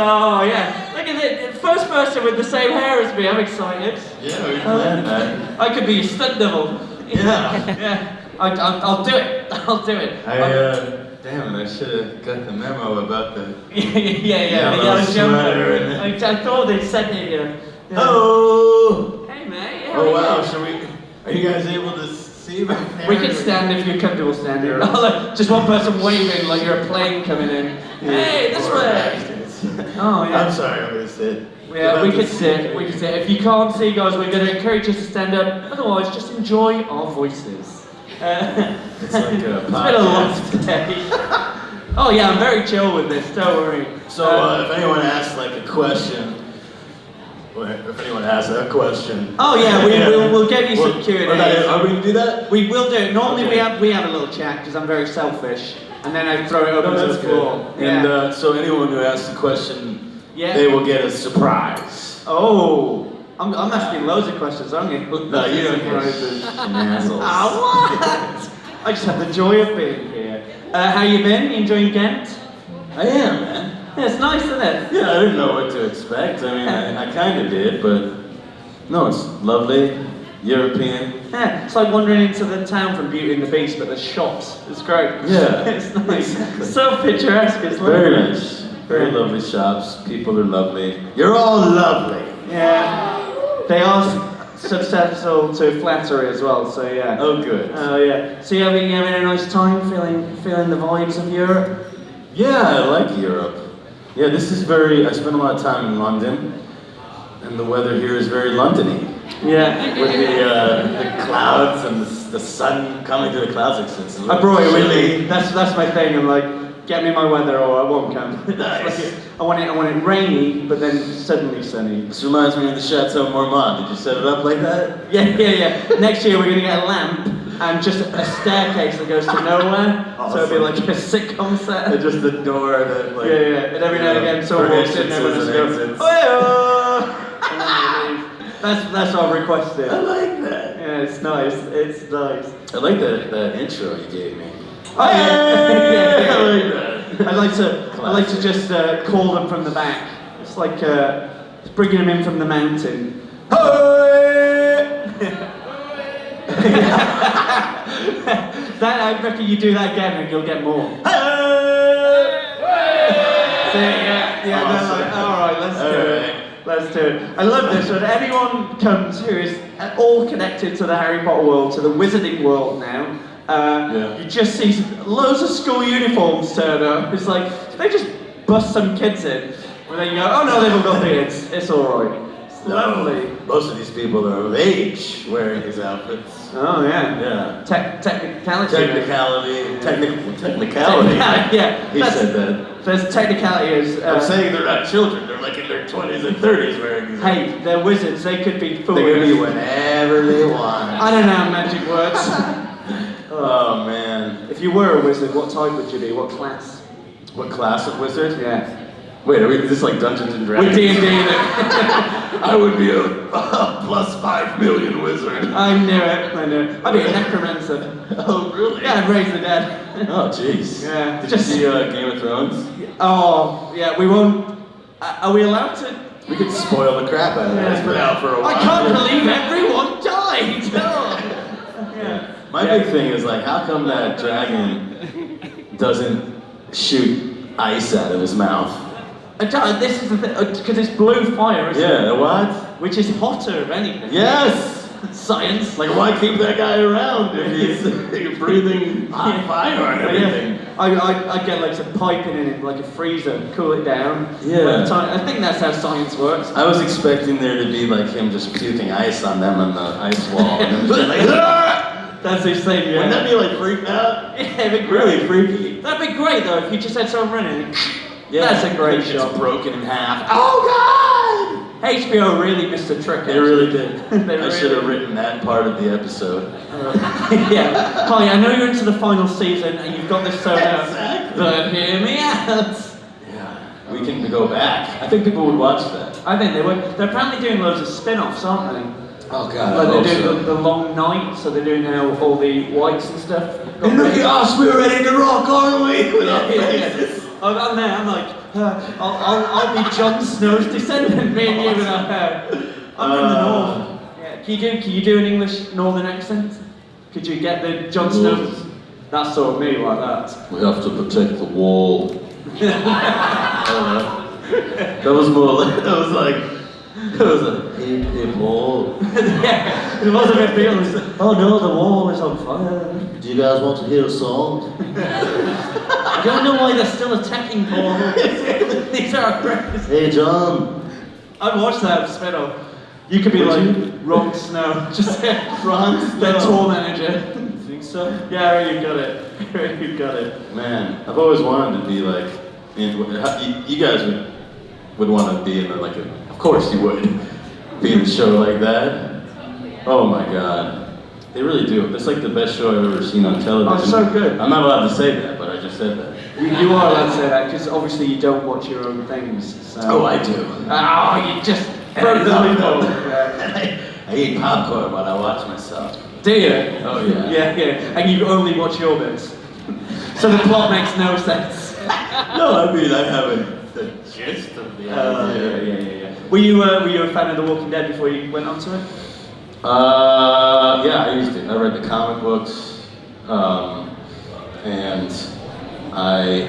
Oh yeah, look at it. First person with the same hair as me. I'm excited. Yeah, we planned that. I could be a stunt double. Yeah. Yeah. I'll do it. I'll do it. Damn it, I should have got the memo about the yeah, sweater. I thought they sent it here. Yeah. Oh! Hey mate. Oh wow, are you guys able to see my hair? We can stand if you're comfortable standing. Just one person waving like you're a plane coming in. Hey, this way! Oh yeah. I'm sorry, I'm gonna sit. Yeah, we could sit. We could sit. If you can't see, guys, we're going to encourage you to stand up. Otherwise, just enjoy our voices. It's like a podcast. It's been a long day. Oh yeah, I'm very chill with this. Don't worry. So if anyone asks like a question. If anyone asks a question. Oh yeah, we'll get you some Q&A. Are we gonna do that? We will do it. Normally okay. we have a little chat because I'm very selfish, and then I throw it over to the floor. And so anyone who asks a question, they will get a surprise. Oh, I'm asking loads of questions, aren't you? No, you don't get assholes. What? I just have the joy of being here. How you been? You enjoying Gent? I am, man. Yeah, it's nice, isn't it? Yeah, I didn't know what to expect. I mean, I kind of did, but no, it's lovely, European. Yeah, it's like wandering into the town from Beauty and the Beast, but there's shops. It's great. Yeah, it's nice. Exactly. So picturesque. It's very nice. Very lovely shops. People are lovely. You're all lovely. Yeah, they are susceptible to flattery as well. So yeah. Oh, good. Oh yeah. So you having a nice time, feeling the vibes of Europe? Yeah, I like Europe. Yeah, this is I spent a lot of time in London, and the weather here is very London-y. Yeah. With the clouds and the sun coming through the clouds. I brought it with me. That's my thing. I'm like, get me my weather or I won't come. Nice. I want it rainy, but then suddenly sunny. This reminds me of the Chateau Marmont. Did you set it up like that? Yeah. Next year we're gonna get a lamp and just a staircase that goes to nowhere. Awesome. So it'll be like a sitcom set. And just the door that like... Yeah. And every now and again someone walks in and everyone just goes, oh yeah! That's what I've requested. I like that. Yeah, it's nice. It's nice. I like the intro you gave me. Oh yeah. I like that. I like to just call them from the back. It's like it's bringing them in from the mountain. That I reckon you do that again and you'll get more. Yeah. Awesome. Like, all right, let's do it. I love this. When anyone comes who is at all connected to the Harry Potter world, to the wizarding world now, you just see loads of school uniforms turn up. It's like they just bust some kids in, and then you go, oh no, they've all got beards. It's all right. It's lovely. Most of these people are of age wearing these outfits. Oh yeah. Yeah. Technicality. Technicality. Yeah. He said that. There's technicality is. I'm saying they're not children. They're like in their 20s and 30s wearing these. Hey, they're wizards. They could be foolish. They could be whatever they want. I don't know magic words. Oh man. If you were a wizard, what type would you be? What class? What class of wizard? Yeah. Wait, is this like Dungeons and Dragons? With D&D. I would be a plus 5 million wizard. I knew it. I'd be a necromancer. Oh, really? Yeah, I'd raise the dead. Oh, jeez. Yeah. Did you see Game of Thrones? Oh, yeah, we won't... are we allowed to? We could spoil the crap out of it. It's been out for a while. I can't believe everyone died! Yeah. My big thing is like, how come that dragon doesn't shoot ice out of his mouth? This is the thing, because it's blue fire, isn't it? Yeah, what? Which is hotter, if anything. Yes! Science. Like, why keep that guy around if he's breathing hot fire and everything? I'd get like some piping in it, like a freezer, cool it down. Yeah. I think that's how science works. I was expecting there to be like him just puking ice on them on the ice wall. And then like, that's his thing, yeah. Wouldn't that be like freaked out? Yeah, it'd be really freaky. That'd be great though, if you just had someone running. Yeah, that's a great shot. It's broken in half. Oh God! HBO really missed a trick. They really did. I should have written that part of the episode. Yeah. Hi, I know you're into the final season and you've got this sewn up, exactly. but hear me out. Yeah, we can go back. I think people would watch that. I think they would. They're apparently doing loads of spin-offs, aren't they? Oh God! Like they're doing the long night, so they're doing now all the whites and stuff. And look at us, we're ready to rock, aren't we? With our faces. I'm there, I'm like, I'll be Jon Snow's descendant, me and you with our hair. I'm from the north. Yeah. Can you do an English northern accent? Could you get the Jon Snow's? That's sort of me like that. We have to protect the wall. That was more like, that was a hip wall. Yeah, it was a bit Beatles. Oh no, the wall is on fire. Do you guys want to hear a song? I don't know why they're still attacking Paul. These are friends. Hey John. I'd watch that spin-off. You could be Ron Snow, just Ron Snow. their tour manager. Think so? Yeah, you got it. You got it. Man, I've always wanted to be like, you guys would want to be in like a, of course you would, be in a show like that. Oh my God. They really do. It's like the best show I've ever seen on television. Oh, so good. I'm not allowed to say that, but I just said that. You are allowed to say that, because obviously you don't watch your own things. So. Oh, I do. Oh, you just broke the loophole. I eat popcorn when I watch myself. Do you? Oh yeah. Yeah. And you only watch your bits. So the plot makes no sense. No, I mean I haven't the gist of the idea. Yeah. Were you a fan of The Walking Dead before you went onto it? Yeah, I used to. I read the comic books, and I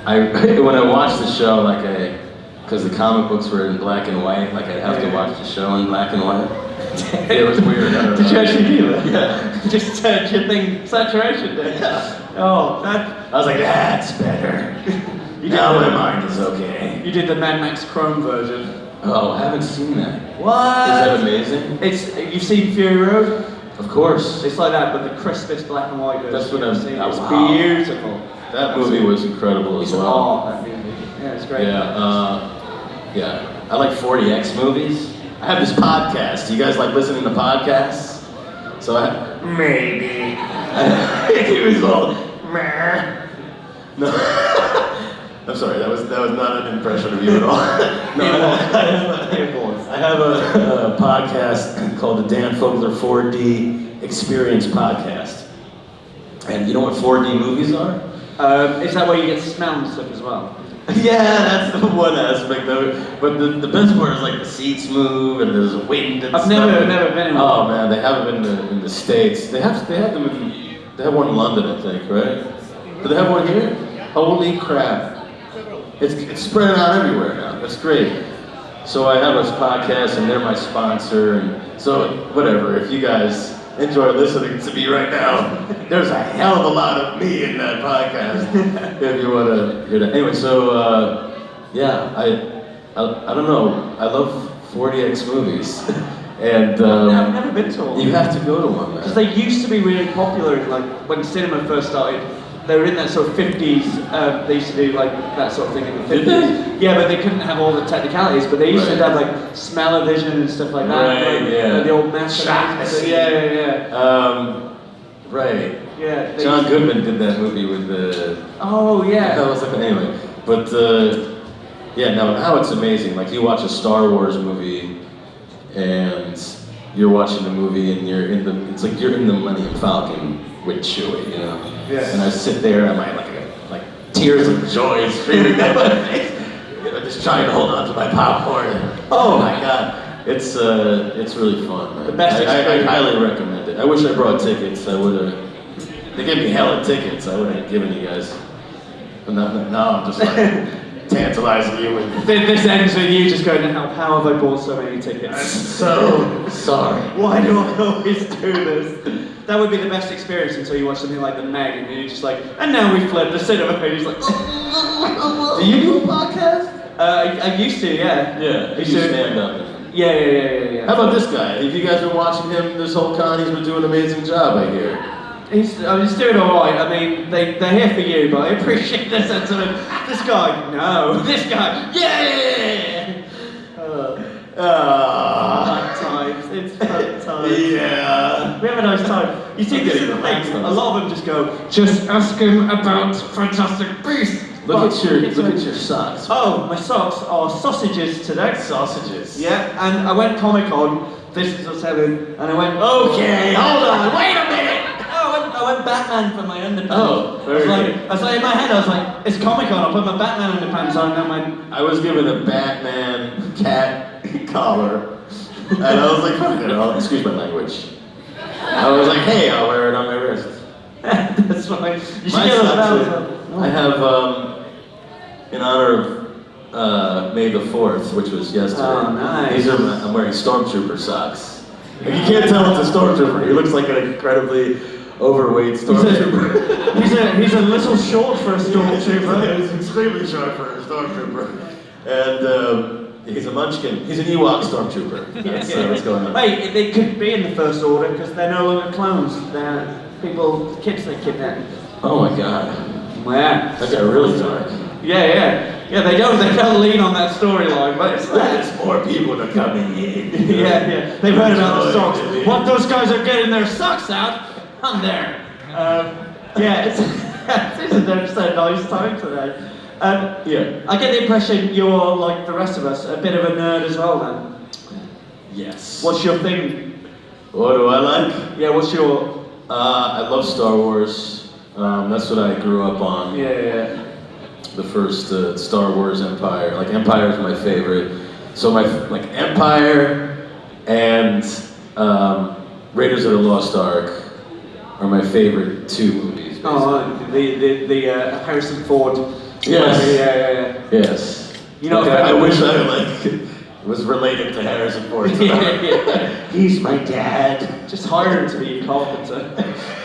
when I watched the show, because the comic books were in black and white, like I'd have to watch the show in black and white. It was weird. Did you actually do that? Yeah. Just turned your thing saturation down. Yeah. Oh, that. I was like, that's better. Now my mind is okay. You did the Mad Max Chrome version. Oh, I haven't seen that. What? Is that amazing? You've seen Fury Road? Of course. It's like that, but the crispest black and white version. That's what I've seen. It's Wow. beautiful. That movie was incredible as well. That movie. Yeah, it's great. Yeah. I like 40X movies. I have this podcast. You guys like listening to podcasts? So maybe. He was all meh. No. I'm sorry, that was not an impression of you at all. No, I have a podcast called the Dan Fogler 4D Experience Podcast. And you know what 4D movies are? Is that where you get smell and stuff as well? Yeah, that's the one aspect of it. But the best part is like the seats move and there's wind and I've stuff. never been in one. Oh man, they have them in the States. They have them they have one in London, I think, right? Do they have one here? Holy crap. It's spread out everywhere now. That's great. So I have a podcast and they're my sponsor, and so whatever, if you guys enjoy listening to me right now, there's a hell of a lot of me in that podcast, if you want to hear that. Anyway, so yeah, I don't know, I love 40X movies, and I've never been to one. You have to go to one, man. Because they used to be really popular, like when cinema first started. They were in that sort of 50s, they used to do like that sort of thing in the 50s. Did they? Yeah, but they couldn't have all the technicalities, but they used to have like smell-o-vision and stuff like that. Right, like, yeah. The old math. Yeah. Right. Yeah. John Goodman did that movie with the... Oh, yeah. That was like, anyway, but yeah, now it's amazing. Like you watch a Star Wars movie, and you're watching the movie, and it's like you're in the Millennium Falcon with Chewie, you know. Yeah. And I sit there, and my like tears of joy streaming down my face, you know, just trying to hold on to my popcorn. Oh my God, it's really fun, man. The best I highly recommend it. I wish I brought tickets. I would have. They gave me hella tickets. I would have given you guys. But now I'm just like tantalizing you with. This ends with you just going, how have I bought so many tickets? I'm so sorry. Why do I always do this? That would be the best experience until you watch something like The Meg and you're just like, and now we fled the cinema, and you're just like, Do you do a podcast? I used to, yeah. Yeah, you stand up. Yeah. How about this guy? Have you guys been watching him this whole con? He's been doing an amazing job, I hear. He's doing alright. I mean, they're here for you, but I appreciate the sentiment. This guy, no. This guy, yeah! Fun times. It's fun times. Yeah. We have a nice time. You see, this is the thing. A lot of them just go, just ask him about Fantastic Beasts. Look at your socks. Oh, my socks are sausages today. Sausages. Yeah, and I went Comic-Con. This is what's happening. And I went, okay, hold on, wait a minute. I went Batman for my underpants. Oh, very good. I was like, in my head, I was like, it's Comic Con. I'll put my Batman underpants on, and I went. I was given a Batman cat collar, and I was like, fuck it, excuse my language. I was like, hey, I'll wear it on my wrist. That's fine. You should My get socks, those. I have, in honor of May the 4th, which was yesterday. Oh, nice. I'm wearing Stormtrooper socks. Like, you can't tell it's a Stormtrooper. He looks like an incredibly overweight Stormtrooper. He's a little short for a Stormtrooper. He's extremely short for a Stormtrooper. And he's a munchkin. He's an Ewok Stormtrooper. That's what's going on. Wait, they could be in the First Order because they're no longer clones. They're kids they kidnap. Oh my god. Yeah. That got really dark. Yeah, they don't lean on that storyline, but it's There's more people that are coming in. yeah. They've heard about the socks. What those guys are getting their socks out, I'm there. It's just a nice time today. Yeah. I get the impression you're like the rest of us, a bit of a nerd as well then. Yes. What's your thing? What do I like? Yeah, what's your... I love Star Wars. That's what I grew up on. Yeah. The first Star Wars Empire. Like Empire is my favorite. So my Empire and Raiders of the Lost Ark are my favorite two movies. Basically. Oh, the Harrison Ford. Yes. Yeah. Yes. You know, I wish I was related to Harrison Ford. He's my dad. Just hire him to be a carpenter.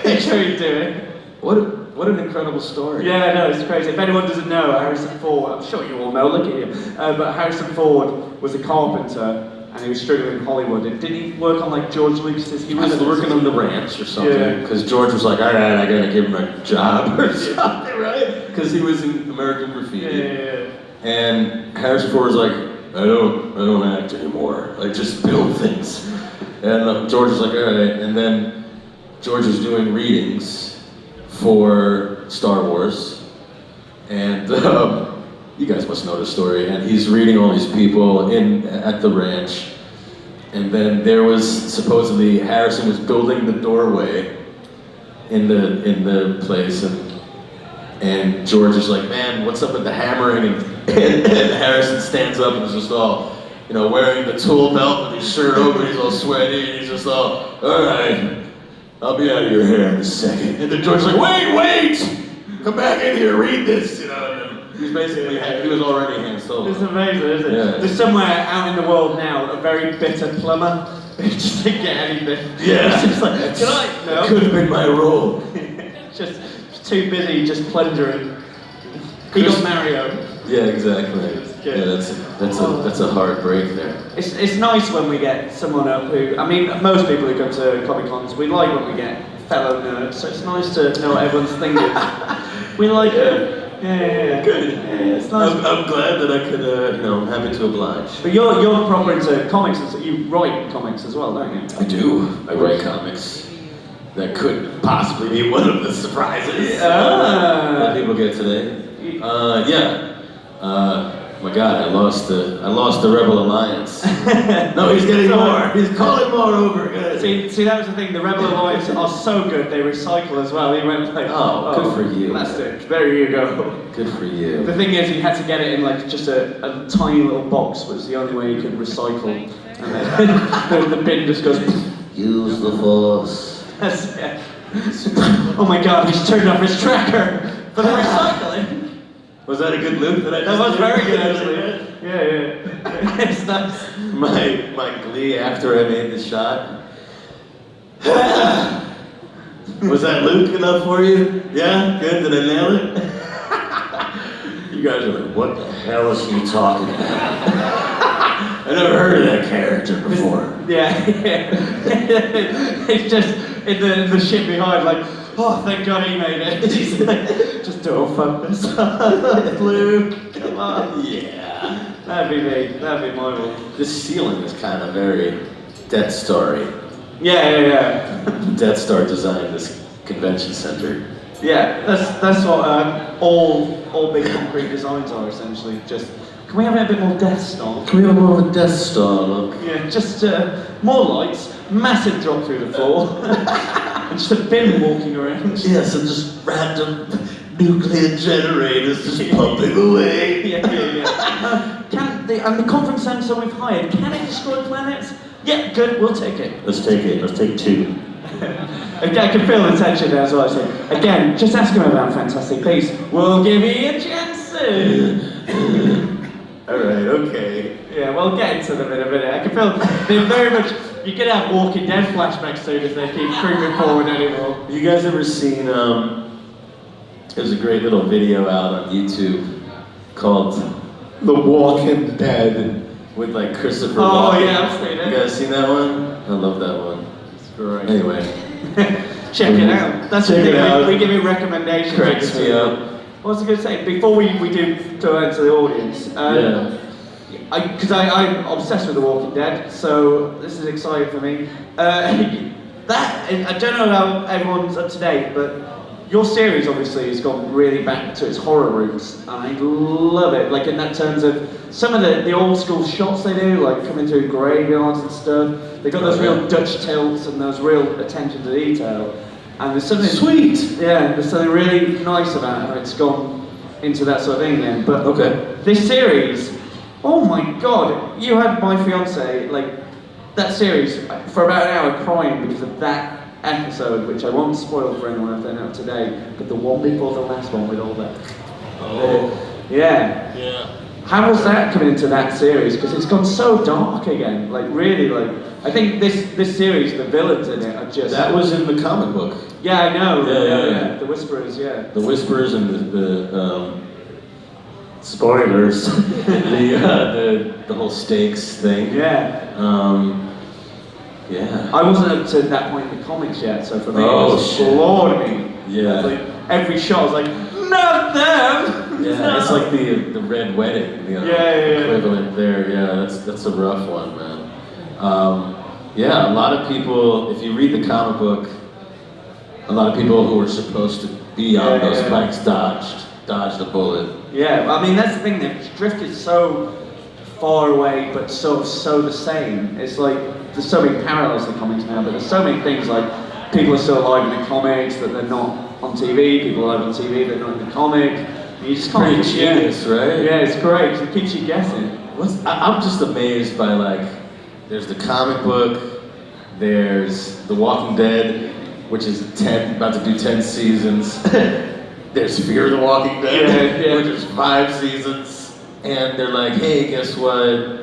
Make sure you do it. What an incredible story. Yeah, I know, it's crazy. If anyone doesn't know, Harrison Ford, I'm sure you all know, look at him. But Harrison Ford was a carpenter and he was struggling in Hollywood. And didn't he work on like George Lucas's? He was working on the ranch or something. Because George was like, all right, I gotta give him a job or something, right? Because he was in American Graffiti. Yeah. And Harrison Ford was like, I don't act anymore. I just build things. And George was like, all right. And then George was doing readings for Star Wars, and you guys must know the story. And he's reading all these people at the ranch, and then there was supposedly Harrison was building the doorway in the place, and George is like, man, what's up with the hammering? And Harrison stands up and is just all, wearing the tool belt with his shirt open, he's all sweaty, and he's just all right. I'll be out of your hair in a second. And then George's like, wait! Come back in here, read this, And he's basically, he was already Han Solo. It's amazing, isn't it? Yeah. There's somewhere out in the world now, a very bitter plumber who just didn't get anything. Yeah. It's just like, can I? No. That could have been my role. Just too busy, just plundering. He got Mario. Yeah, exactly. Yeah, that's a hard break there. It's nice when we get someone up who, I mean, most people who come to Comic Cons, we like when we get fellow nerds, so it's nice to know what everyone's thinking. We like it. Yeah. Good. Yeah, it's nice. I'm glad that I could, I'm happy to oblige. But you're proper into comics, and so you write comics as well, don't you? I do. I write comics. That could possibly be one of the surprises that people get today. My God, I lost the Rebel Alliance. No, he's getting more. He's calling more over. Good. See, that was the thing. The Rebel Alliance are so good. They recycle as well. He went like, good for you. Plastic. There you go. Good for you. The thing is, he had to get it in like just a tiny little box, which was the only way you could recycle. And then the bin just goes. Use the Force. Oh my God! He's turned off his tracker for the recycling. Was that a good loop that I just That was did? very good, actually. Yeah. It's nice. My glee after I made the shot. Was that Luke enough for you? Yeah? Good? Did I nail it? You guys are like, what the hell is he talking about? I never heard of that character before. Yeah. It's just in the ship behind, like, oh, thank God he made it. He's like, just don't fuck this up, Luke. Come on. Yeah. That'd be me. That'd be my one. This ceiling is kind of very Death Star-y. Yeah. Death Star designed this convention center. Yeah, that's what all big concrete designs are essentially. Just, can we have a bit more Death Star? Can we have more of a Death Star look? Yeah, just more lights, massive drop through the floor. And just a bin walking around. Yes, and just random nuclear generators just pumping away. And the conference centre we've hired, can it destroy planets? Yeah, good, we'll take it. Let's take it. Let's take 2. Okay, I can feel the tension there as well. So, again, just ask him about Fantastic Beasts. We'll give you a chance soon. Alright, okay. Yeah, we'll get into them in a minute. I can feel they're very much. You're gonna have Walking Dead flashbacks soon if they keep creeping forward anymore. You guys ever seen, there's a great little video out on YouTube called The Walking Dead with like Christopher Walken. Oh yeah, I've seen it. You guys seen that one? I love that one. It's great. Anyway. Check it out. That's the thing, we give you recommendations. Cracks me up. What was I going to say? Before we do turn into the audience, because I'm obsessed with The Walking Dead, so this is exciting for me. I don't know how everyone's up to date, but your series obviously has gone really back to its horror roots, and I love it. Like in that terms of some of the old school shots they do, like coming through graveyards and stuff. They've got those real Dutch tilts and those real attention to detail. And there's something sweet. Yeah, there's something really nice about how it's gone into that sort of thing then. But this series, oh my god, you had my fiance, like that series for about an hour crying because of that episode, which I won't spoil for anyone if they're not today, but the one before the last one with all that. Yeah. How was that coming into that series? Because it's gone so dark again. Like really, like I think this series, the villains in it are just. That was in the comic book. Yeah, I know. Yeah. The Whisperers, The Whisperers and the spoilers. the whole stakes thing. Yeah. I wasn't up to that point in the comics yet, so for me it was floored me. Yeah. Like every shot was like, not them! Yeah, no. it's like the Red Wedding, equivalent there. Yeah, that's a rough one, man. A lot of people, if you read the comic book, a lot of people who were supposed to be on those bikes dodged a bullet. Yeah, I mean that's the thing, they've drifted so far away, but so the same. It's like there's so many parallels to comics now, but there's so many things like people are still alive in the comics that they're not on TV. People are alive on TV, they're not in the comic. You just can't. Pretty genius, right? Yeah, it's great. It keeps you guessing. I'm just amazed by like, there's the comic book, there's The Walking Dead, which is about to do 10 seasons. There's Fear the Walking Dead, which is 5 seasons, and they're like, hey, guess what?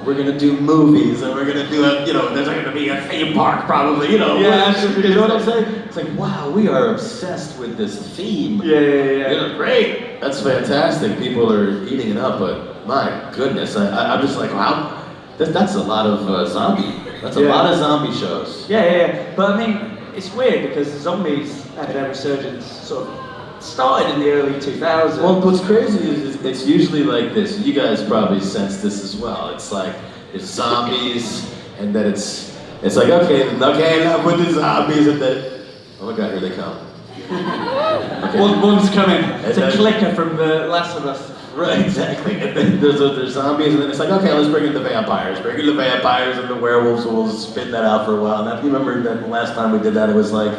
We're gonna do movies, and we're gonna do there's gonna be a theme park probably, you know what I'm saying? It's like, wow, we are obsessed with this theme. Yeah. Great. That's fantastic. People are eating it up, but my goodness, I'm just like, wow, that's a lot of zombie. That's a lot of zombie shows. Yeah. But I mean, it's weird because zombies had their resurgence sort of started in the early 2000s. Well, what's crazy is it's usually like this. You guys probably sense this as well. It's like it's zombies, and then it's like okay, enough with the zombies, and then oh my god, here they come. Okay. One's coming. It's a clicker from The Last of Us. Right, exactly. And then there's zombies, and then it's like okay, let's bring in the vampires. Bring in the vampires and the werewolves. We'll spin that out for a while. And you remember that the last time we did that, it was like.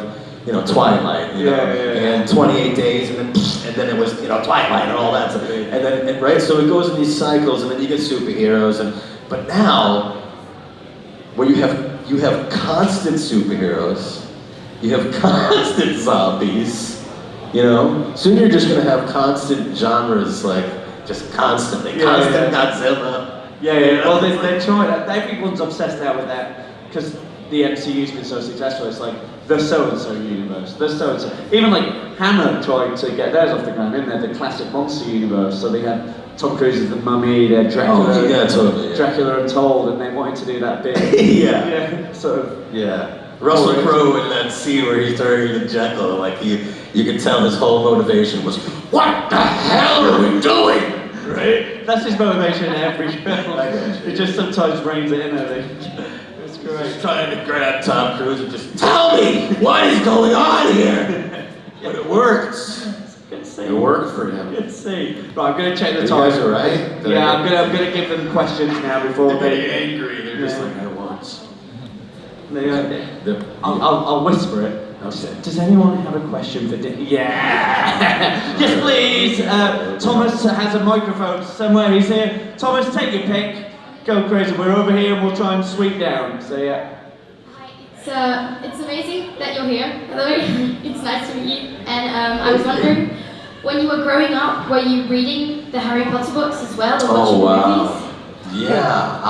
Twilight, and 28 Days, and then it was, Twilight and all that stuff, and then right, so it goes in these cycles, and then you get superheroes, but now, where you have constant superheroes, you have constant zombies, soon you're just gonna have constant genres, like just constantly, constant Godzilla. Well, they're trying. Everyone's obsessed now with that because the MCU's been so successful. It's like the so-and-so universe, the so-and-so. Even like Hammer tried to get theirs off the ground, didn't they? The classic monster universe. So they had Tom Cruise's The Mummy, they had Dracula, totally. Dracula Untold, and they wanted to do that bit. Russell Crowe in that scene where he's turning into Jekyll, like you could tell his whole motivation was, what the hell are we doing? Right? That's his motivation in every film. It just sometimes reins it in, I think. It's great. He's trying to grab Tom Cruise and just tell me what is going on here. But it works. Good to see. It worked for him. Good to see. Right, I'm going to check the time. You guys are right? Yeah, I'm going to give them questions now before they're getting angry. They're just like, I want. I'll whisper it. Okay. Does anyone have a question for Dick? Yeah! Yes, please! Thomas has a microphone somewhere, he's here. Thomas, take your pick. Go crazy, we're over here and we'll try and sweep down. So yeah. Hi, it's amazing that you're here. Hello, it's nice to meet you. And I was wondering, when you were growing up, were you reading the Harry Potter books as well, or watching movies? Yeah,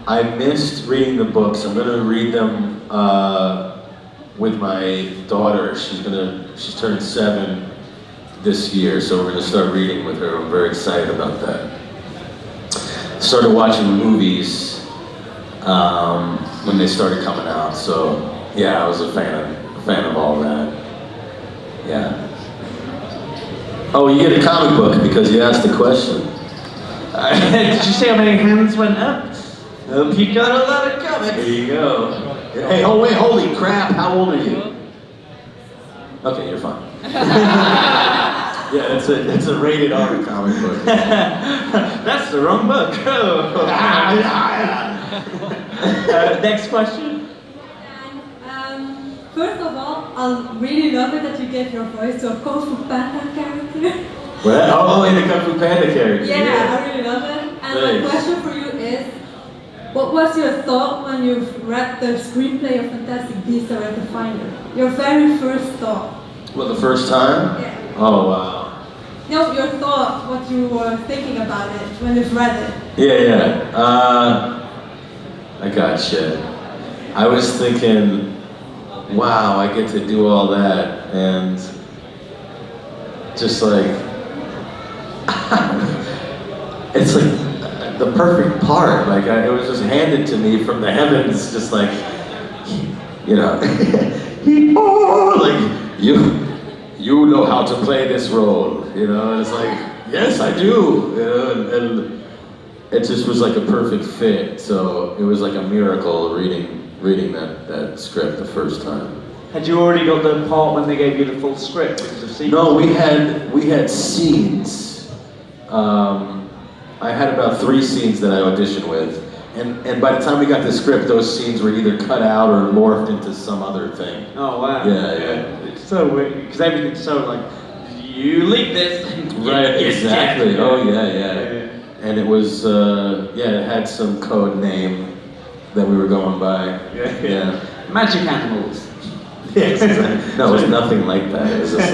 I missed reading the books. I'm gonna read them with my daughter. She's turned 7 this year, so we're gonna start reading with her. I'm very excited about that. Started watching movies when they started coming out, so yeah, I was a fan of all that. Yeah. Oh, you get a comic book because you asked the question. Did you see how many hands went up? Hope you got a lot of comics. There you go. Hey, oh wait, holy crap, how old are you? Okay, you're fine. Yeah, it's a rated R comic book. That's the wrong book. Oh. Next question. First of all, I really love it that you gave your voice to a Kung Fu Panda character. Well, oh, in the Kung Fu Panda character. Yeah, I really love it. And my question for you is, what was your thought when you read the screenplay of Fantastic Beasts and Where to Find Them? Your very first thought. Well, the first time? Yeah. Oh, wow. No, your thought, what you were thinking about it when you've read it. Yeah. I gotcha. I was thinking, wow, I get to do all that, and just like, it's like the perfect part. Like, it was just handed to me from the heavens, just like, you know, like, you know how to play this role, you know, and it's like, yes, I do, you know, and it just was like a perfect fit, so it was like a miracle reading that script the first time. Had you already got the part when they gave you the full script because of sequence? No, we had scenes. I had about 3 scenes that I auditioned with, and by the time we got the script, those scenes were either cut out or morphed into some other thing. Oh wow. Yeah. It's so weird because everything's so like, you leak this. Right, exactly. Yeah. Oh yeah. And it was, it had some code name that we were going by. Yeah. Magic animals. Yes, exactly. No, it was nothing like that. It was just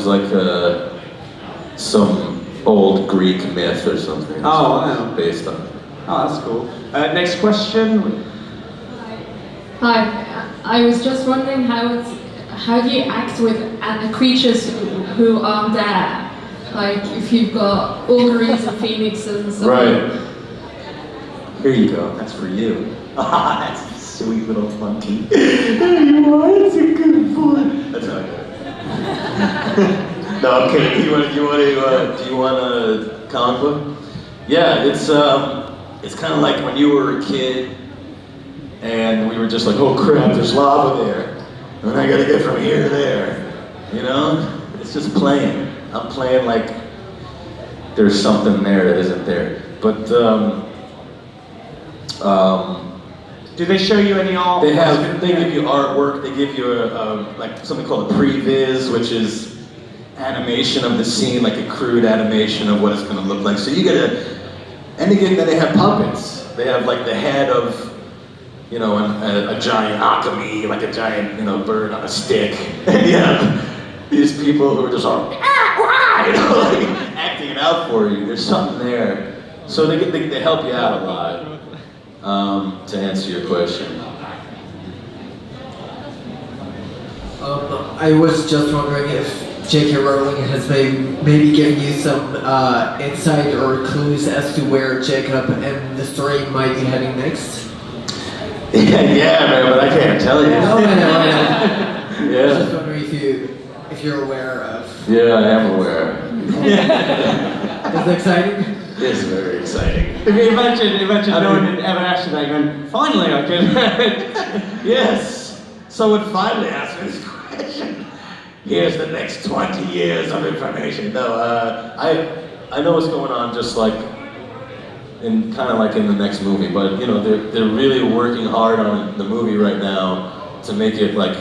like, some old Greek myth or something. Oh, wow. Based on. Oh, that's cool. Next question. Hi, I was just wondering how do you act with creatures who aren't there? Like if you've got auguries and phoenixes and stuff. Right. Here you go. That's for you. That's a sweet little monkey. There you are. That's a good boy. That's not good. No, I'm kidding. Do you want a comic book? Yeah, it's kind of like when you were a kid and we were just like, oh crap, there's lava there, and I gotta get from here to there. You know, it's just playing. I'm playing like there's something there that isn't there. But do they show you any art? They give you artwork. They give you like something called a previs, which is animation of the scene, like a crude animation of what it's going to look like. So you get and again, then they have puppets. They have like the head of, you know, a giant akami, like a giant, you know, bird on a stick. And yeah, these people who are just all, you know, like acting it out for you. There's something there. So they help you out a lot. To answer your question. I was just wondering if J.K. Rowling has maybe given you some insight or clues as to where Jacob and the story might be heading next? Yeah, man, but I can't tell you. No, I know. Yeah. I was just wondering if you're aware of. Yeah, I am aware. Is it exciting? It's very exciting. If you imagine no one had ever asked you that, you went, finally I can. Yes, someone finally asked me this question. Here's the next 20 years of information. No, I know what's going on, just like in kind of like in the next movie. But you know, they're really working hard on the movie right now to make it like,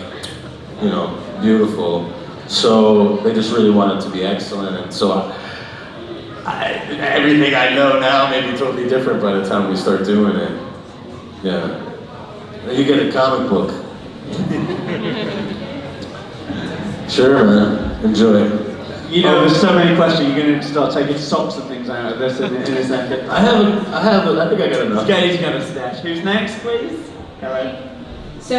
you know, beautiful. So they just really want it to be excellent, and so everything I know now may be totally different by the time we start doing it. Yeah. You get a comic book. Sure, man. Enjoy. You know, there's so many questions. You're going to start taking socks and things out of this in a second. I think I got enough. Gary's got a stash. Who's next, please? Hello. So,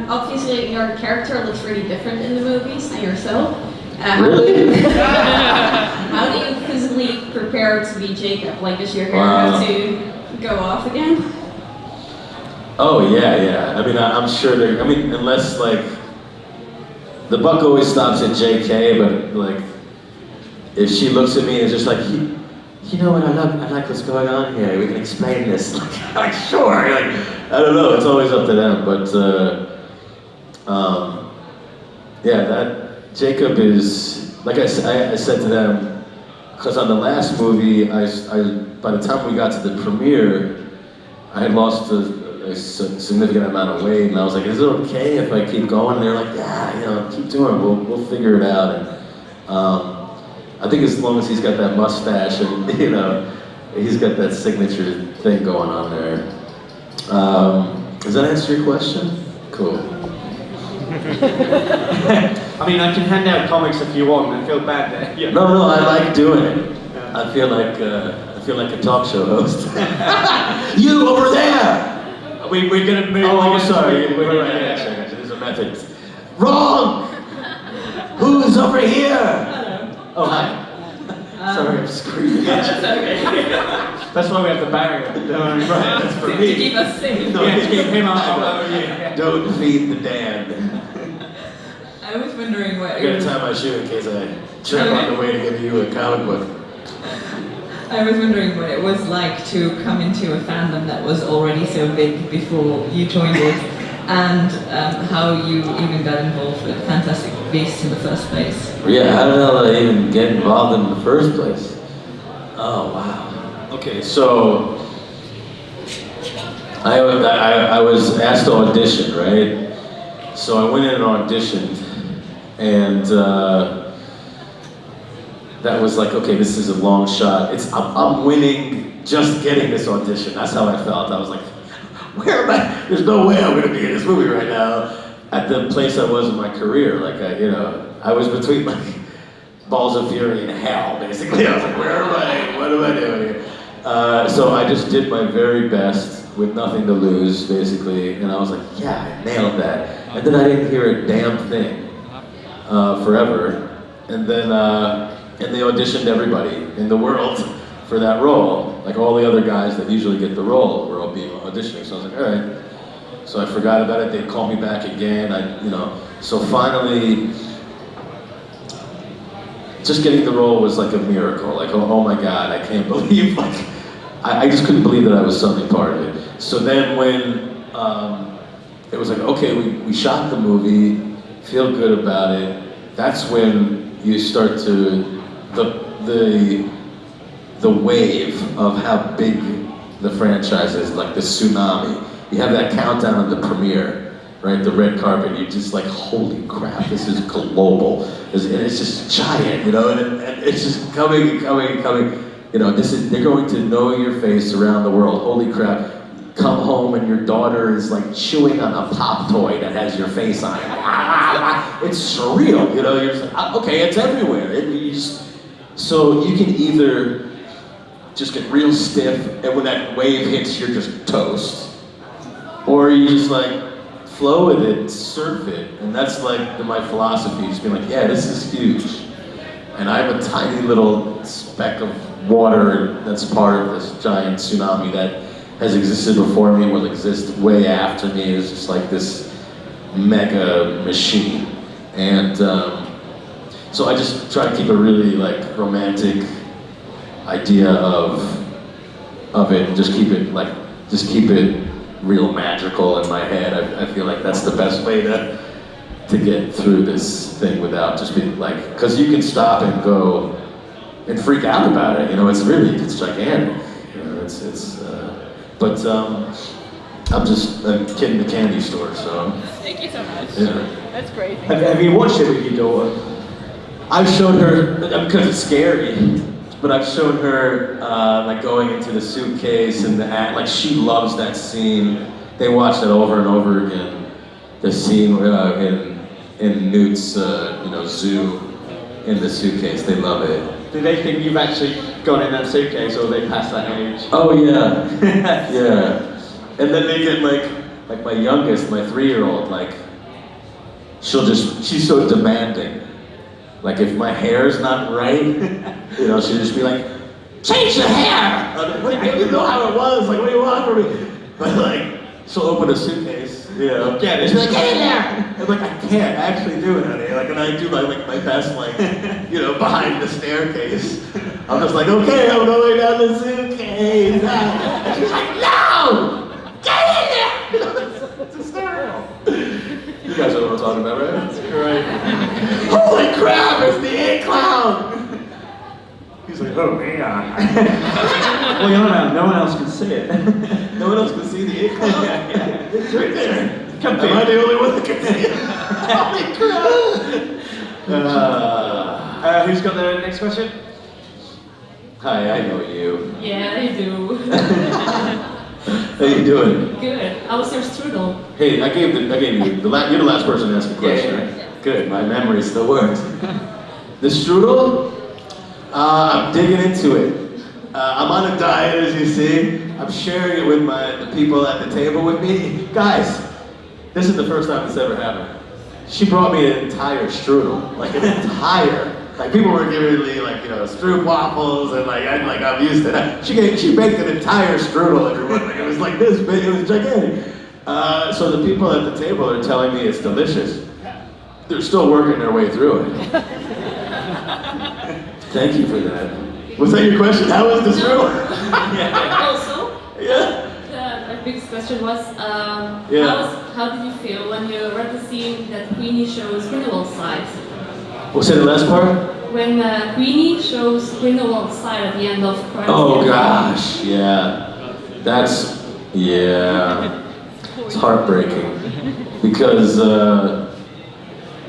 obviously your character looks really different in the movies than yourself. Really? How do you physically prepare to be Jacob? Like, does your hair have to go off again? Oh, yeah. I mean, I'm sure unless, like, the buck always stops at JK, but, like, if she looks at me and is just like, you know what, I like what's going on here, we can explain this. Like, sure, like, I don't know, it's always up to them, but, yeah, that Jacob is, like I said to them, because on the last movie, by the time we got to the premiere, I had lost a significant amount of weight, and I was like, is it okay if I keep going? And they're like, yeah, you know, keep doing it, we'll figure it out. And I think as long as he's got that mustache and, you know, he's got that signature thing going on there. Does that answer your question? Cool. I mean, I can hand out comics if you want. I feel bad there. Yeah. No, I like doing it. Yeah. I feel like a talk show host. You over there! We're gonna move. Oh, I'm sorry. Wait, there's a method. Wrong! Who's over here? Oh, hi. Sorry, I'm screaming. That's okay. That's why we have the barrier. Right, that's for To me. keep us safe. No, to keep him out. Don't feed the damned. I was wondering what I gotta tie my shoe in case I trip on the way to give you a comic book. I was wondering what it was like to come into a fandom that was already so big before you joined it, and how you even got involved with Fantastic Beasts in the first place. Yeah, how the hell did I even get involved in the first place? Oh, wow. Okay, so I was asked to audition, right? So I went in and auditioned, and that was like, okay, this is a long shot. I'm winning just getting this audition. That's how I felt. I was like, where am I? There's no way I'm gonna be in this movie right now. At the place I was in my career, like I was between like balls of fury and hell, basically. I was like, where am I? What am I doing here? So I just did my very best with nothing to lose, basically, and I was like, yeah, I nailed that. And then I didn't hear a damn thing forever, and then. And they auditioned everybody in the world for that role. Like all the other guys that usually get the role were all being auditioning. So I was like, all right. So I forgot about it. They'd call me back again. So finally, just getting the role was like a miracle. Like, oh my God, I can't believe, like, I just couldn't believe that I was suddenly part of it. So then when it was like, okay, we shot the movie, feel good about it, that's when you start to, the wave of how big the franchise is, like the tsunami. You have that countdown of the premiere, right? The red carpet. You're just like, holy crap, this is global. And it's just giant, you know, and it's just coming and coming and coming. You know, they're going to know your face around the world. Holy crap. Come home and your daughter is like chewing on a pop toy that has your face on it. It's surreal, you know, you're just like, okay, it's everywhere. So you can either just get real stiff, and when that wave hits, you're just toast. Or you just like flow with it, surf it. And that's like my philosophy, just being like, yeah, this is huge. And I'm a tiny little speck of water that's part of this giant tsunami that has existed before me and will exist way after me. It's just like this mega machine. And so I just try to keep a really like romantic idea of it, and just keep it real magical in my head. I feel like that's the best way to get through this thing without just being like, because you can stop and go and freak out about it, you know, it's gigantic. You know, But I'm just a kid in the candy store, so. Thank you so much. Yeah. That's great. Have you watched it with your daughter? I've shown her, because it's scary, but I've shown her like going into the suitcase and the hat. Like she loves that scene. They watch that over and over again. The scene in Newt's zoo in the suitcase. They love it. Do they think you've actually gone in that suitcase, or they past that age? Oh yeah, yeah. And then they get like my youngest, my 3-year-old, like she's so demanding. Like if my hair's not right, she'll just be like, change the hair! I didn't know how it was, like what do you want from me? But like, she'll open a suitcase, Get it. she's like, get in there! I'm like, I can't actually do it, honey. Like, and I do my best, like, behind the staircase. I'm just like, okay, I'm going down the suitcase. And she's like, no! Get in there! It's hysterical. You guys know what I'm talking about, right? That's Great. Holy crap, it's the ink clown! He's like, oh man. Well, no one else can see it. No one else can see the ink clown? Yeah. It's right there. Come Am I the only one that can see it? Holy crap! Who's got the next question? Hi, I know you. Yeah, I do. How you doing? Good. How was your strudel? Hey, I gave you you're the last person to ask a question. Yeah. Good, my memory still works. The strudel, I'm digging into it. I'm on a diet, as you see. I'm sharing it with the people at the table with me. Guys, this is the first time this ever happened. She brought me an entire strudel, like an entire. Like people were giving me stroop waffles and I'm used to that. She baked an entire strudel, everyone. Like it was like this big, it was gigantic. So the people at the table are telling me it's delicious. They're still working their way through it. Thank you for that. Was that your question? How was the strudel? Also, Yeah. my biggest question was, Yeah. how did you feel when you read the scene that Queenie shows Grindelwald's side? What's that, the last part? When Queenie shows Grindelwald's side at the end of Crimes Oh Against gosh, yeah. It's heartbreaking. Because,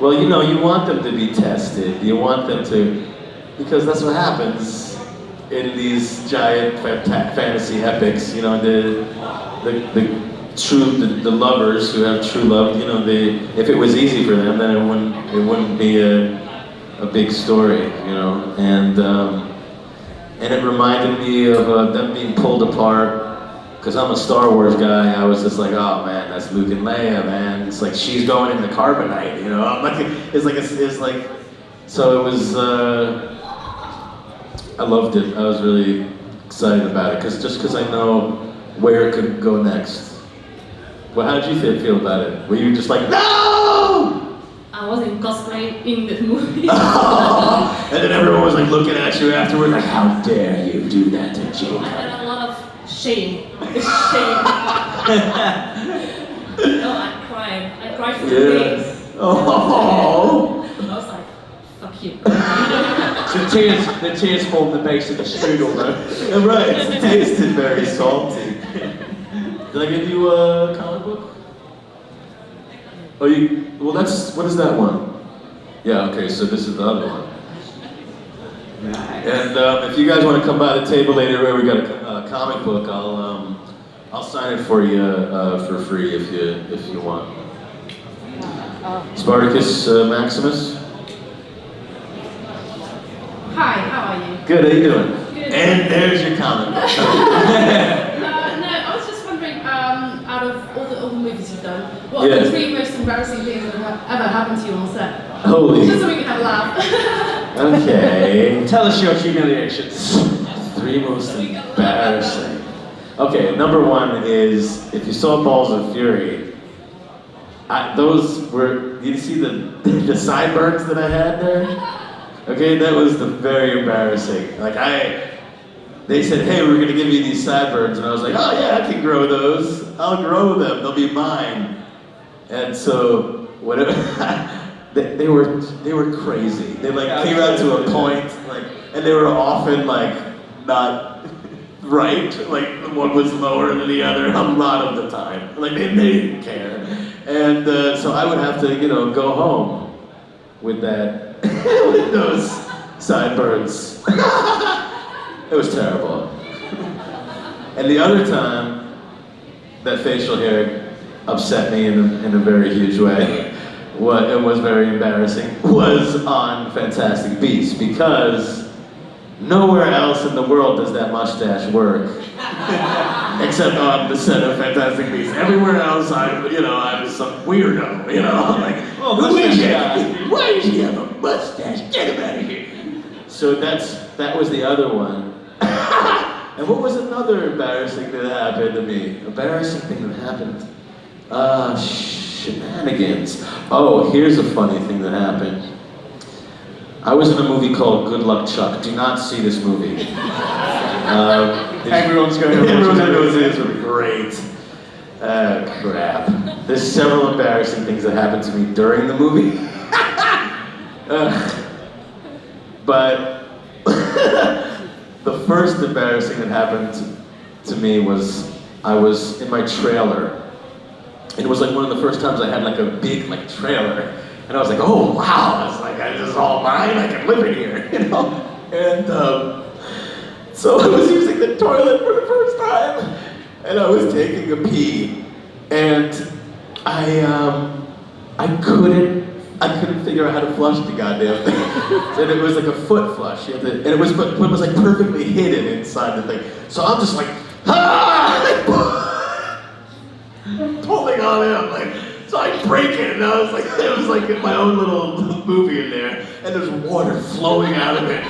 you want them to be tested. You want them to, because that's what happens in these giant fantasy epics. The lovers who have true love. If it was easy for them, then it wouldn't be a big story. And it reminded me of them being pulled apart. Because I'm a Star Wars guy, I was just like, oh man, that's Luke and Leia, man. It's like she's going into carbonite, I'm like, so it was. I loved it. I was really excited about it, because I know where it could go next. Well, how did you feel about it? Were you just like, no? I was in cosplay in the movie. And then everyone was like looking at you afterward, like, how dare you do that to I Jake? had a lot of shame. Shame. No, I cried. I cried for days. Oh. I was like, fuck you. The tears form the base of the strudel, though. Yeah, right, it tasted very salty. Did I give you a comic book? Oh, what is that one? Yeah, okay, so this is the other one. Nice. And if you guys want to come by the table later where we got a comic book, I'll sign it for you for free if you want. Spartacus Maximus. Hi, how are you? Good, how you doing? Good. And there's your comic book. No, I was just wondering, out of all the movies you've done, what are the 3 most embarrassing things that have ever happened to you on set? Holy. Just so we can have a laugh. Okay. Tell us your humiliations. 3 most embarrassing. Okay, number 1 is, if you saw Balls of Fury, those were, you see the sideburns that I had there? Okay, that was very embarrassing. They said, hey, we're gonna give you these sideburns, and I was like, oh yeah, I can grow those. I'll grow them, they'll be mine. And so, whatever, they were crazy. They came out to a point, and they were often not right. Like one was lower than the other a lot of the time. Like they didn't care. And so I would have to, go home with that, with those sideburns. It was terrible. And the other time that facial hair upset me in a very huge way, it was very embarrassing, was on Fantastic Beasts, because nowhere else in the world does that mustache work, except on the set of Fantastic Beasts. Everywhere else, I'm some weirdo, like, who is that? Why does he have a mustache? Get him out of here. So that was the other one. And what was another embarrassing thing that happened to me? Embarrassing thing that happened? Shenanigans. Oh, here's a funny thing that happened. I was in a movie called Good Luck Chuck. Do not see this movie. Everyone's going to see this movie. Great. Crap. There's several embarrassing things that happened to me during the movie. But the first embarrassing that happened to me was I was in my trailer. And it was like one of the first times I had like a big trailer. And I was like, oh wow, it's like, this is all mine, I can live in here, And so I was using the toilet for the first time. And I was taking a pee. And I couldn't figure out how to flush the goddamn thing. And it was like a foot flush. And it was like perfectly hidden inside the thing. So I'm just like, pulling on it. So I break it, and I was like, it was like my own little movie in there. And there's water flowing out of it.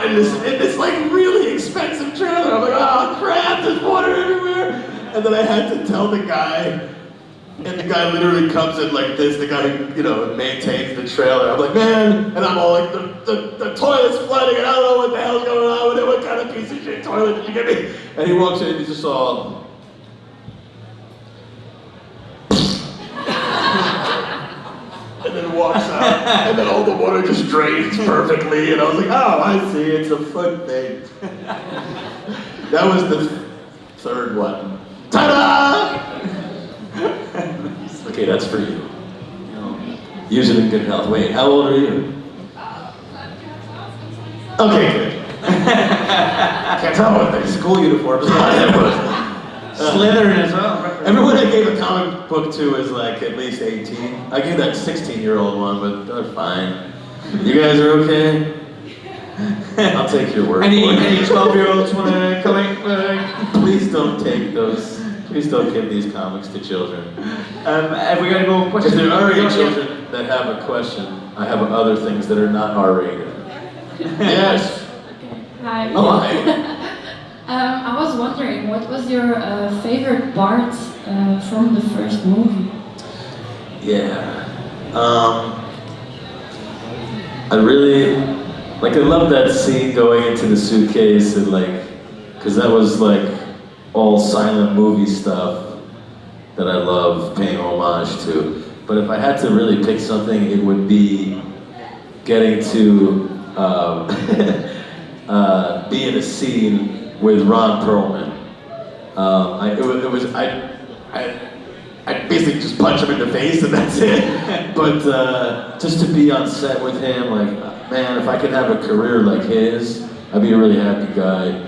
In this like really expensive trailer. I'm like, oh crap, there's water everywhere. And then I had to tell the guy. And the guy literally comes in like this, the guy who, maintains the trailer. I'm like, man, and I'm all like, the toilet's flooding, and I don't know what the hell's going on with it, what kind of piece of shit toilet did you get me? And he walks in, and he's just all... and then walks out, and then all the water just drains perfectly, and I was like, oh, I see, it's a foot thing. That was the third one. Ta-da! Okay, that's for you. Use it in good health. Wait, how old are you? Okay, good. Can't tell what the school uniforms are. Slytherin as well. Everyone I gave a comic book to is like at least 18. I gave that 16-year-old one, but they're fine. You guys are okay? I'll take your word for it. Any 12-year-olds want to come in? Please don't take those. Please don't give these comics to children. Have we got any more questions? If there are any children that have a question, I have other things that are not R-rated. Yes. Hi. Oh, hi. I was wondering, what was your favorite part from the first movie? Yeah. I really, I love that scene going into the suitcase and because that was all silent movie stuff that I love paying homage to. But if I had to really pick something, it would be getting to be in a scene with Ron Perlman. I basically just punch him in the face and that's it. But just to be on set with him, man, if I could have a career like his, I'd be a really happy guy.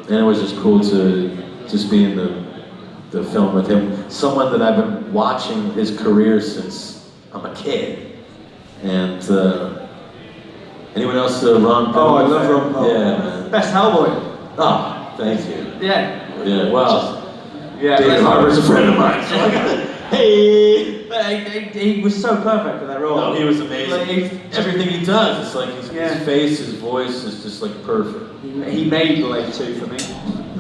And it was just cool to just be in the film with him. Someone that I've been watching his career since I'm a kid. And anyone else, Ron Perlman? Oh, I love Ron Perlman. Yeah, man. Best Hellboy. Oh, thank you. Yeah. Yeah, well, Yeah. David Harbour's a friend of mine, so I gotta, hey! But he was so perfect for that role. No, he was amazing. Everything he does, it's like his face, his voice is just perfect. He made Blade 2 for me.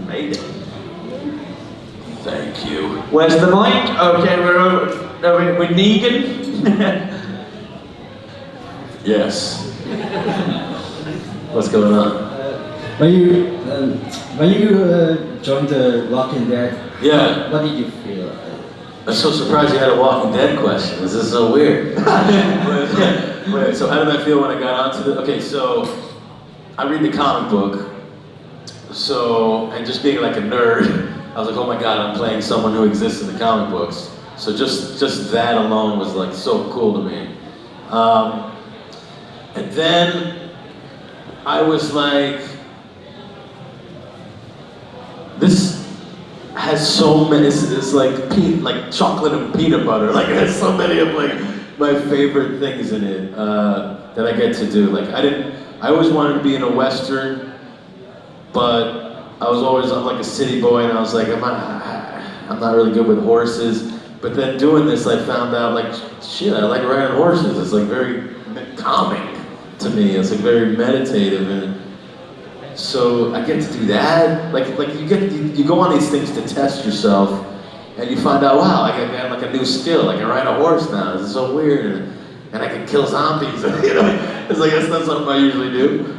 Made it. Thank you. Where's the mic? Okay, we're over with Negan. Yes. What's going on? When you joined the Walking Dead, Yeah. what did you feel? I'm so surprised you had a Walking Dead question. This is so weird. So how did I feel when I got onto the... Okay, so I read the comic book. So, and just being like a nerd, I was like, oh my God, I'm playing someone who exists in the comic books. So just that alone was like so cool to me. And then I was like, this has so many, it's like chocolate and peanut butter. Like it has so many of like my favorite things in it that I get to do. Like I always wanted to be in a Western, but I'm like a city boy, and I was like, I'm not really good with horses. But then doing this, I found out like, shit, I like riding horses. It's like very calming to me. It's like very meditative, and so I get to do that. Like you go on these things to test yourself, and you find out, wow, I got like a new skill. I can ride a horse now. This is so weird, and I can kill zombies. You know, it's like that's not something I usually do.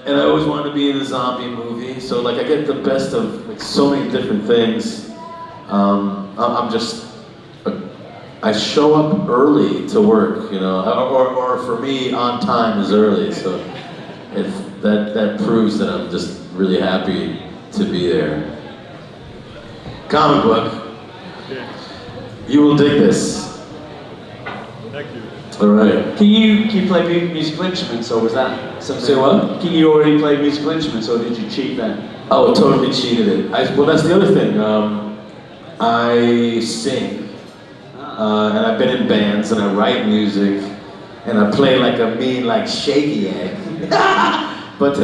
And I always wanted to be in a zombie movie, so like I get the best of like so many different things. I show up early to work, you know, or for me, on time is early, so that proves that I'm just really happy to be there. Comic book, you will dig this. Thank you. All right. Can you play musical instruments, or was that something? Say what? Can you already play musical instruments, or did you cheat then? Oh, totally cheated it. Well, that's the other thing. I sing, and I've been in bands, and I write music, and I play like a mean, like shaky egg. But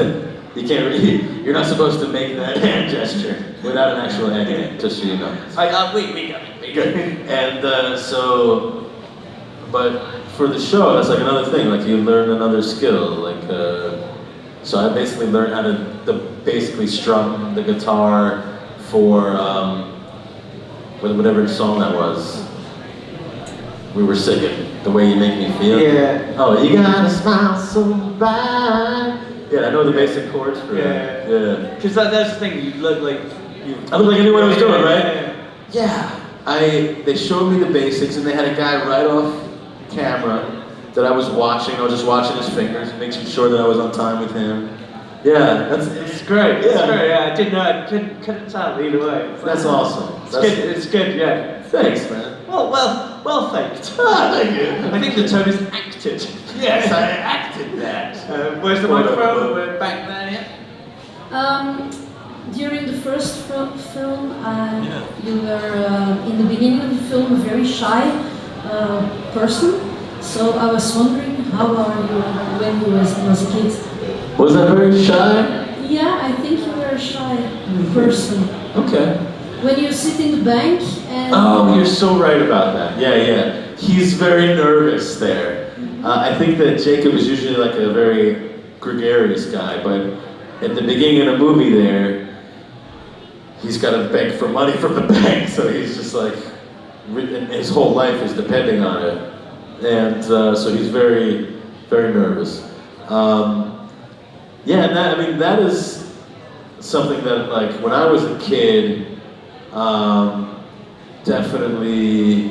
you can't really, you're not supposed to make that hand gesture without an actual egg in it, just so you know. We got it. And but for the show, that's like another thing, like you learn another skill, like, so I basically learned how to basically strum the guitar for, whatever song that was. We were singing, The Way You Make Me Feel. Yeah. Oh, you gotta smile so bright. Yeah, I know the basic chords for that. Yeah. Because that's the thing, you look like I look like anyone was doing, right? Yeah. Yeah. They showed me the basics, and they had a guy right off camera that I was watching. I was just watching his fingers and making sure that I was on time with him. Yeah, It's great. It's great. Yeah, I didn't know. I couldn't tell either way. That's awesome. It's good. Yeah. Thanks, man. Well faked. Thank you. I think the term is acted. Yes, I acted that. Where's the microphone? We're back there. Yeah. During the first film, you were in the beginning of the film a very shy person. So I was wondering, how are you when you was a kid? Was I very shy? Yeah, I think you were a shy person. Okay. When you sit in the bank and... Oh, you're so right about that. Yeah. He's very nervous there. I think that Jacob is usually like a very gregarious guy, but at the beginning of the movie there, he's got to beg for money from the bank, so he's just like, his whole life is depending on it. And so he's very, very nervous. Yeah, and that is something that, like, when I was a kid, definitely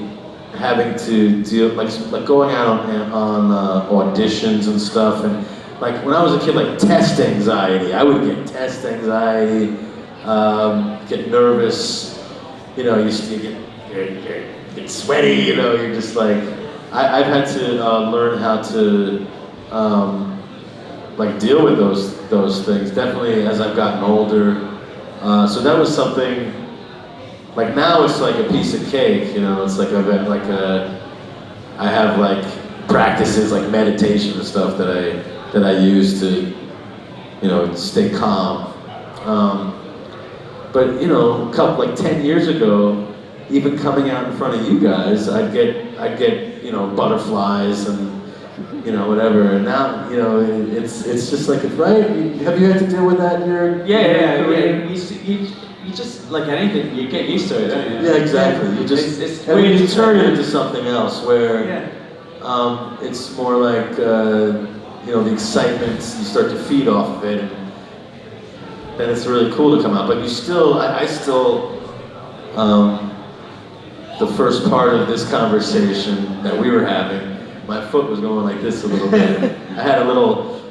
having to deal, like going out on auditions and stuff, and like when I was a kid, like test anxiety. I would get test anxiety, get nervous. You know, you get sweaty. You know, you're just like, I've had to learn how to like deal with those things. Definitely as I've gotten older. So that was something. Like now it's like a piece of cake, you know. It's like I have like practices like meditation and stuff that I use to, you know, stay calm. But you know, 10 years ago, even coming out in front of you guys, I'd get you know, butterflies and you know, whatever. And now, you know, it's just like, right? Have you had to deal with that in your career? You just, like anything, you get used to it, don't you? Yeah, exactly. You just, you turn it into something else where it's more like, you know, the excitement, you start to feed off of it, and it's really cool to come out. But you still, I still, the first part of this conversation that we were having, my foot was going like this a little bit. I had a little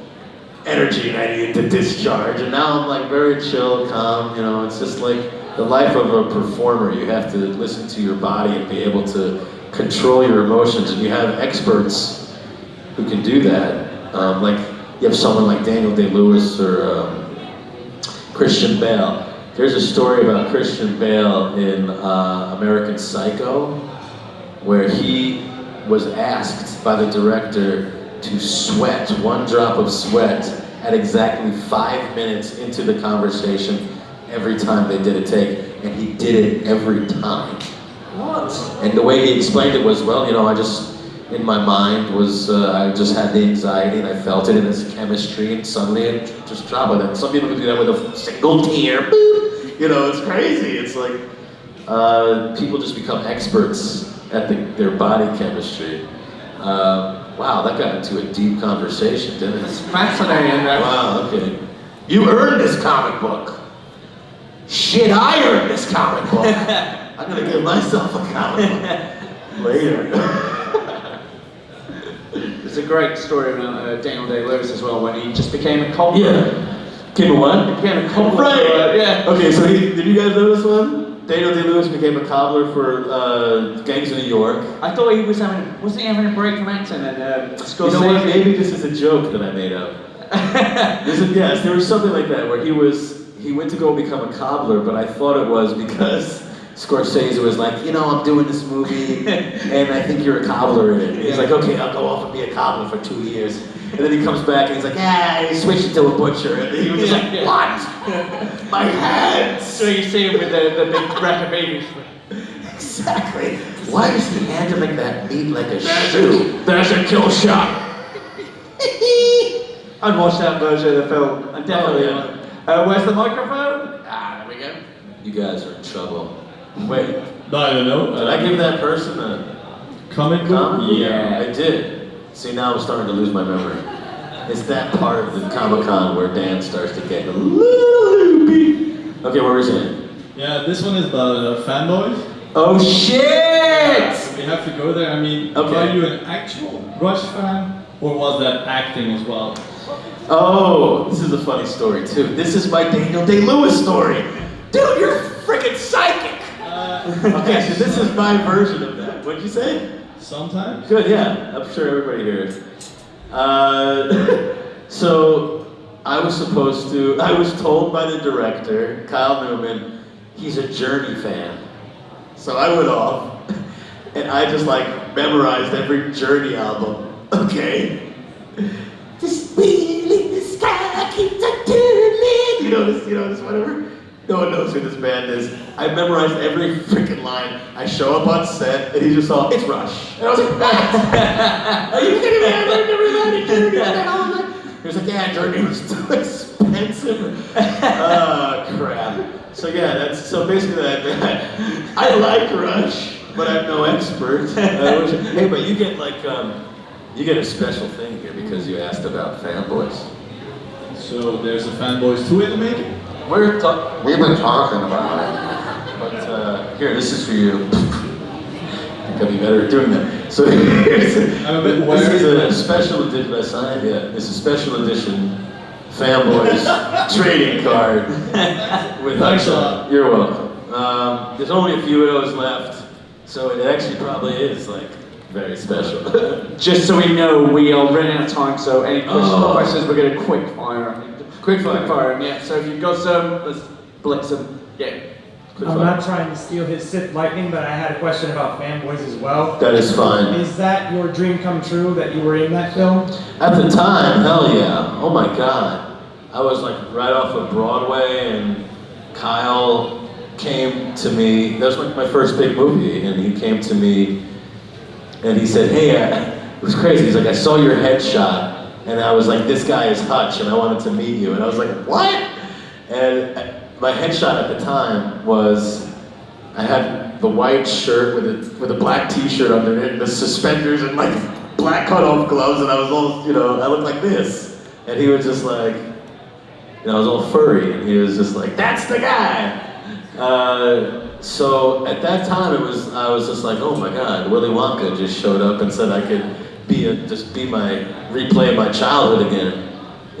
energy and I needed to discharge. And now I'm like very chill, calm, you know, it's just like the life of a performer. You have to listen to your body and be able to control your emotions, and you have experts who can do that. Like you have someone like Daniel Day-Lewis or Christian Bale. There's a story about Christian Bale in American Psycho, where he was asked by the director to sweat one drop of sweat at exactly 5 minutes into the conversation every time they did a take, and he did it every time. What? And the way he explained it was, well, you know, I just, in my mind was, I just had the anxiety and I felt it in its chemistry, and suddenly it just dropped with it. Some people can do that with a single tear. Boop. You know, it's crazy. It's like, people just become experts at their body chemistry. Wow, that got into a deep conversation, didn't it? It's fascinating. Wow, okay. You earned this comic book. Shit, I earned this comic book. I'm gonna give myself a comic book later. There's a great story about Daniel Day-Lewis as well, when he just became a cobbler. Yeah. Became a what? He became a cobbler. Right. Yeah. Okay, so did you guys know this one? Daniel Day-Lewis became a cobbler for Gangs of New York. I thought he was wasn't he having a break from acting and Scorsese? You know what? Maybe this is a joke that I made up. Yes, there was something like that where he went to go become a cobbler, but I thought it was because Scorsese was like, you know, I'm doing this movie, and I think you're a cobbler in it. He's like, okay, I'll go off and be a cobbler for 2 years. And then he comes back and he's like, yeah, he switched it to a butcher. And he was just like, what? My hands! So you see him with the big rack of babies. Exactly. Why is he handling that meat like a shoe? There's a kill shot. I'd watch that version of the film. I definitely would. Where's the microphone? There we go. You guys are in trouble. Wait, No, I don't know. did I give that person a Comic book? comment? Yeah. I did. See, now I'm starting to lose my memory. It's that part of the Comic-Con where Dan starts to get a little loopy. Okay, what were you saying? Yeah, this one is about fanboys. Oh shit! We have to go there. I mean, Okay. are you an actual Rush fan, or was that acting as well? Oh, this is a funny story too. This is my Daniel Day-Lewis story. Dude, you're freaking psychic! Okay, so this is my version of that. What'd you say? Sometimes. Good, yeah. I'm sure everybody hears. So I was told by the director, Kyle Newman, he's a Journey fan. So I went off and I just like memorized every Journey album. Okay. Just wheeling the sky keeps on turning. You know this, whatever. No one knows who this band is. I memorized every freaking line. I show up on set, and he just saw, it's Rush. And I was like, what? Are you kidding me? I learned every line of Journey. What the hell am I? He was like, yeah, Journey was too expensive. Crap. So yeah, so basically I like Rush, but I'm no expert. Hey, but you get like, you get a special thing here because you asked about fanboys. So there's a Fanboys 2 in the making? We've been talking about it, but here, this is for you. I think I'll be better at doing that. So here's I'm a bit this is worried. a special edition. I signed it. It's a special edition Fanboys trading card. With Thanks a lot. You're welcome. There's only a few of those left, so it actually probably is like very special. Just so we know, we are running out of time, so any questions we're going to quick fire. Quick fire, yeah. So if you've got some, let's blitz them. Yeah. Quick I'm fire. not trying to steal his Sith lightning, but I had a question about fanboys as well. That is fine. Is that your dream come true that you were in that film? At the time, hell yeah. Oh my God. I was like right off of Broadway, and Kyle came to me. That was like my first big movie, and he came to me and he said, hey, it was crazy. He's like, I saw your headshot. And I was like, this guy is Hutch, and I wanted to meet you. And I was like, what? And my headshot at the time was, I had the white shirt with a black t-shirt under it, and the suspenders and like black cut-off gloves, and I was all, I looked like this. And he was just like, I was all furry, and he was just like, that's the guy! So at that time, I was just like, oh my God, Willy Wonka just showed up and said I could replay my childhood again.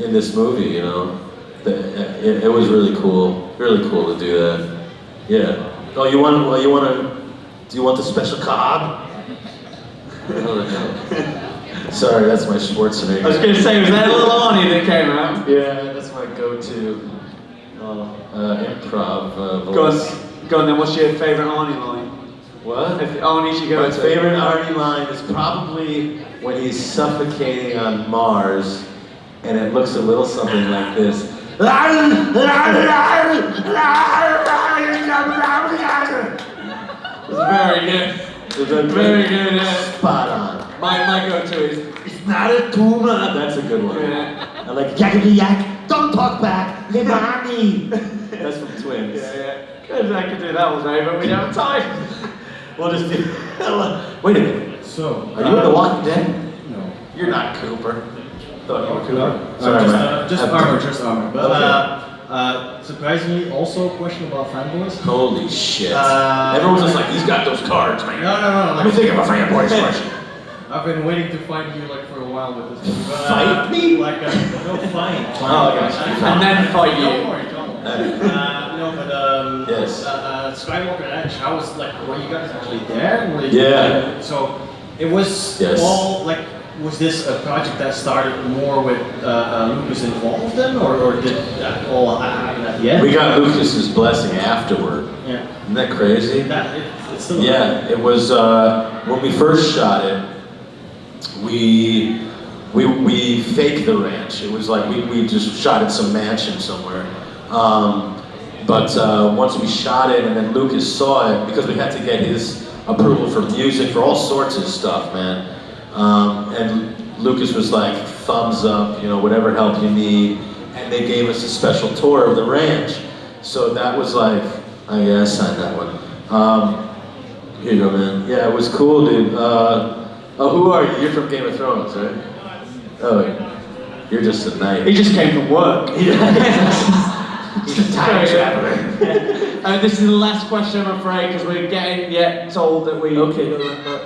in this movie, you know. It was really cool to do that. Yeah. Oh, do you want the special cob? Sorry, that's my Schwarzenegger. I was going to say, was that a little Arnie that came out? Yeah, that's my go-to improv voice. Go on then, what's your favourite Arnie line? What? If Arnie's your My go-to. favorite Arnie line is probably when he's suffocating on Mars, and it looks a little something like this. Very good. Very good, yeah. Spot on. My go-to is, It's not a tumor. That's a good one. yeah. I like yakety yak. Don't talk back. Hey, Arnie. That's from Twins. Yeah. Good, I could do that all day, but we don't have time. We'll just do. Wait a minute. So, Are you in The Walking Dead? No. You're not Cooper. Thought you were Cooper. Sorry, man. just I'm- armor, just armor. But Okay. surprisingly, also a question about fanboys. Holy shit. Uh, Everyone's just like, he's got those cards, man. No. Let me think of a fanboy's question. I've been waiting to fight you like for a while with this movie. But, Fight me? Like, no, fight. Oh, gosh. And then fight you. Don't worry. No, but Yes. Skywalker Edge. I was like, were you guys actually there? Were you Yeah. So it was Yes. all like. Was this a project that started more with Lucas involved then, or did that all happen at the end? We got Lucas's blessing afterward. Yeah. Isn't that crazy? It's still Yeah, it was when we first shot it. We faked the ranch. It was like we just shot at some mansion somewhere. But once we shot it, and then Lucas saw it, because we had to get his approval for music, for all sorts of stuff, man. And Lucas was like, thumbs up, whatever help you need. And they gave us a special tour of the ranch. So that was like, oh yeah, I signed that one. Here you go, man. Yeah, it was cool, dude. Who are you? You're from Game of Thrones, right? Oh, you're just a knight. He just came from work. He's a time traveler. This is the last question, I'm afraid, because we're getting told that we... Okay.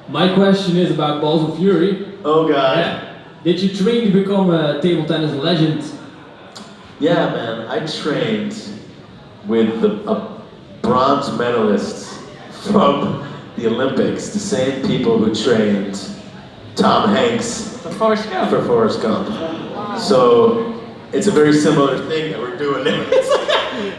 My question is about Balls of Fury. Oh god. Yeah. Did you train to become a table tennis legend? Yeah, man. I trained with a bronze medalist from the Olympics, the same people who trained Tom Hanks For Forrest Gump. for Forrest Gump. So it's a very similar thing that we're doing there.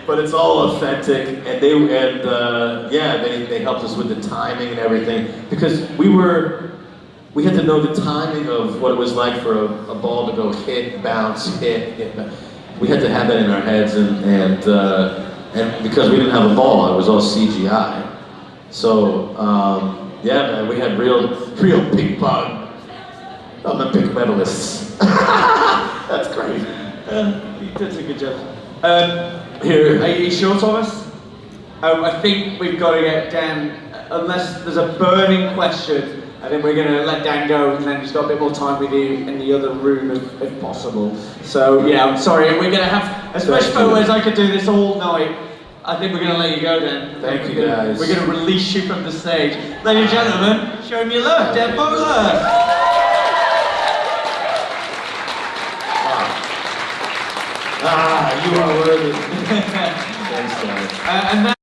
But it's all authentic, and they helped us with the timing and everything, because we had to know the timing of what it was like for a ball to go hit, bounce, hit. We had to have that in our heads, and because we didn't have a ball, it was all CGI. So yeah, man, we had real ping pong Olympic medalists. That's great. You did a good job. Here. Are you sure, Thomas? I think we've got to get Dan, unless there's a burning question, I think we're going to let Dan go, and then he's got a bit more time with you in the other room if possible. So yeah, I'm sorry, we're going to have, as much photo as I could do this all night, I think we're going to let you go, Dan. Thank you, guys. We're going to release you from the stage. Ladies and gentlemen, show him your love, Dan Fogler. You are worthy. Thanks, guys. And that